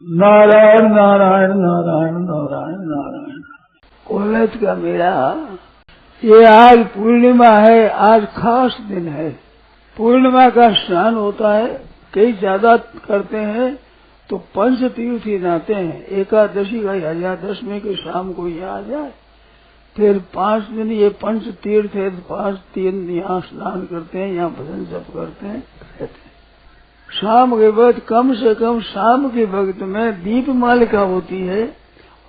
नारायण नारायण नारायण नारायण नारायण। कोलत का मेला, ये आज पूर्णिमा है, आज खास दिन है। पूर्णिमा का स्नान होता है, कई ज्यादा करते हैं तो पंच तीर्थी नहाते हैं। एकादशी का या दशमी की शाम को यहाँ आ जाए, फिर 5 दिन ये पंच तीर्थ है, 5 दिन यहाँ स्नान करते हैं, यहाँ भजन जप करते हैं, रहते हैं। शाम के बाद कम से कम शाम के वक्त में दीप मालिका होती है,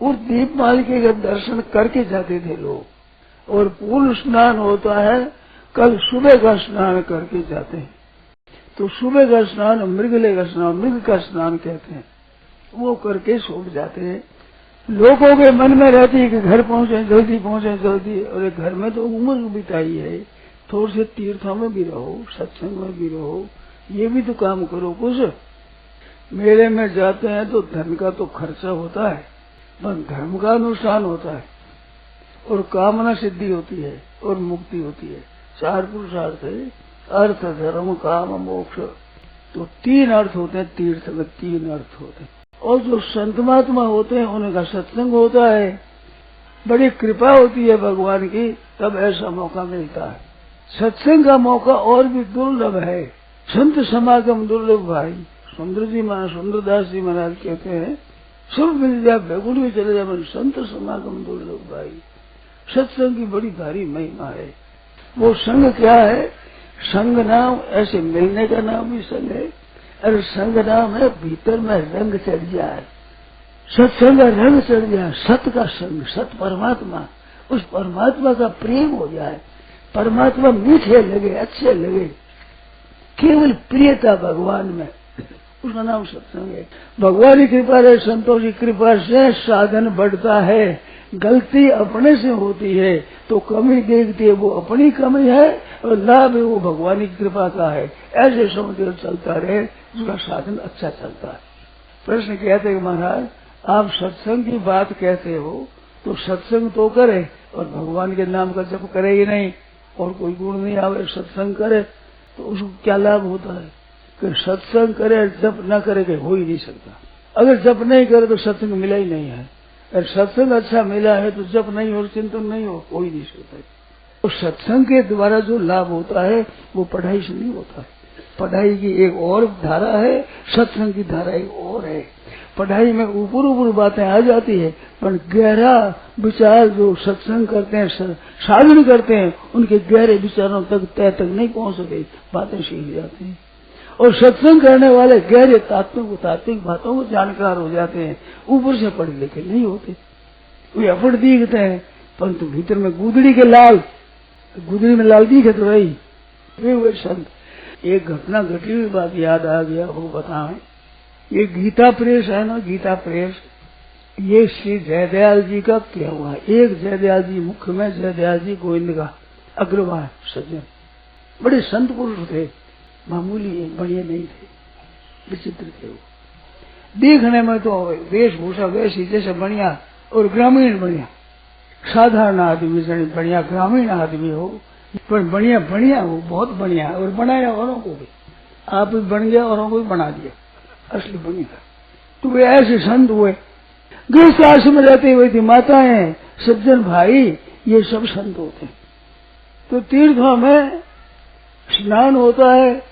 उस दीप मालिका का दर्शन करके जाते थे लोग। और पूर्ण स्नान होता है, कल सुबह का स्नान करके जाते हैं। तो सुबह का स्नान मृगले का स्नान, मृग का स्नान कहते हैं, वो करके सो जाते हैं। लोगों के मन में रहती है कि घर पहुंचे जल्दी, पहुंचे जल्दी। और घर में तो उम्र बिताई है, थोड़े से तीर्थों में भी रहो, सत्संग में भी रहो, ये भी तो काम करो कुछ। मेले में जाते हैं तो धन का तो खर्चा होता है, पर धर्म का अनुष्ठान होता है और कामना सिद्धि होती है और मुक्ति होती है। 4 पुरुषार्थ है, अर्थ धर्म काम मोक्ष। तो 3 अर्थ होते हैं, तीर्थ में 3 अर्थ होते हैं। और जो संत महात्मा होते हैं उनका सत्संग होता है, बड़ी कृपा होती है भगवान की, तब ऐसा मौका मिलता है। सत्संग का मौका और भी दुर्लभ है, संत समागम दुर्लभ भाई। सुंदरदास जी महाराज कहते हैं, सब मिल जाए बैकुंठ में चले जाए, पर संत समागम दुर्लभ भाई। सत्संग की बड़ी भारी महिमा है। वो संग क्या है? संग नाम ऐसे मिलने का नाम भी संग है। अरे संग नाम है भीतर में रंग चढ़ जाए, सत्संग का रंग चढ़ जाए, सत का संग, सत परमात्मा, उस परमात्मा का प्रेम हो जाए, परमात्मा मीठे लगे, अच्छे लगे, केवल प्रियता भगवान में, उसका नाम सत्संग है। भगवान की कृपा है, संतों की कृपा से साधन बढ़ता है। गलती अपने से होती है तो कमी देखती है, वो अपनी कमी है, और लाभ है वो भगवान की कृपा का है। ऐसे समझ चलता रहे, उसका साधन अच्छा चलता है। प्रश्न कहते हैं महाराज, आप सत्संग की बात कहते हो तो सत्संग तो करे और भगवान के नाम का जप करे ही नहीं, और कोई गुण नहीं आवे, सत्संग करे तो उसको क्या लाभ होता है? कि सत्संग करे जप न करे कि हो ही नहीं सकता। अगर जप नहीं करे तो सत्संग मिला ही नहीं है, अगर सत्संग अच्छा मिला है तो जप नहीं हो, चिंतन नहीं हो ही नहीं सकता। तो सत्संग के द्वारा जो लाभ होता है वो पढ़ाई से नहीं होता है। पढ़ाई की एक और धारा है, सत्संग की धारा एक और है। पढ़ाई में ऊपर बातें आ जाती है, पर गहरा विचार जो सत्संग करते हैं, साधन करते हैं, उनके गहरे विचारों तक तय तक नहीं पहुंच सके, बातें सीख जाती हैं। और सत्संग करने वाले गहरे तात्विक बातों को जानकार हो जाते हैं, ऊपर से पढ़े लिखे नहीं होते। वे अफड़ दिखते हैं, परंतु भीतर में गुदड़ी के लाल, गुदड़ी में लाल दिखे तो वही वे संत। एक घटना घटी हुई बात याद आ गया, वो बताएं। ये गीता प्रेस है ना, गीता प्रेस, ये श्री जयदयाल जी का क्या हुआ। एक जयदयाल जी मुख्य में, जयदयाल जी गोविंद का अग्रवाल सज्जन, बड़े संत पुरुष थे, मामूली बढ़िया नहीं थे, विचित्र थे। वो देखने में तो वेशभूषा वैसी जैसे बढ़िया, और ग्रामीण बढ़िया, साधारण आदमी से बढ़िया ग्रामीण आदमी हो, पर बढ़िया हो, बहुत बढ़िया, और बनाया औरों को भी, आप भी बन गया, औरों को भी बना दिया, असली बढ़िया। तो वे ऐसे संत हुए, गृहस्थ आश्रम में रहते हुए थी, माताएं, सज्जन भाई, ये सब संत होते हैं। तो तीर्थों में स्नान होता है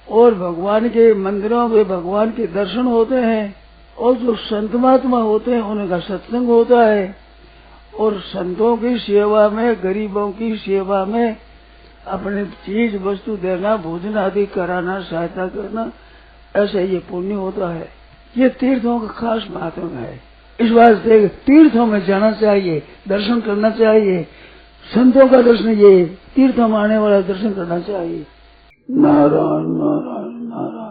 और भगवान के मंदिरों में भगवान के दर्शन होते हैं, और जो संत महात्मा होते हैं उनका सत्संग होता है। और संतों की सेवा में, गरीबों की सेवा में अपने चीज वस्तु देना, भोजन आदि कराना, सहायता करना, ऐसा ये पुण्य होता है। ये तीर्थों का खास महत्व है। इस वास्ते तीर्थों में जाना चाहिए, दर्शन करना चाहिए, संतों का दर्शन, ये तीर्थों में आने वाला दर्शन करना चाहिए। नारायण नारायण नारायण।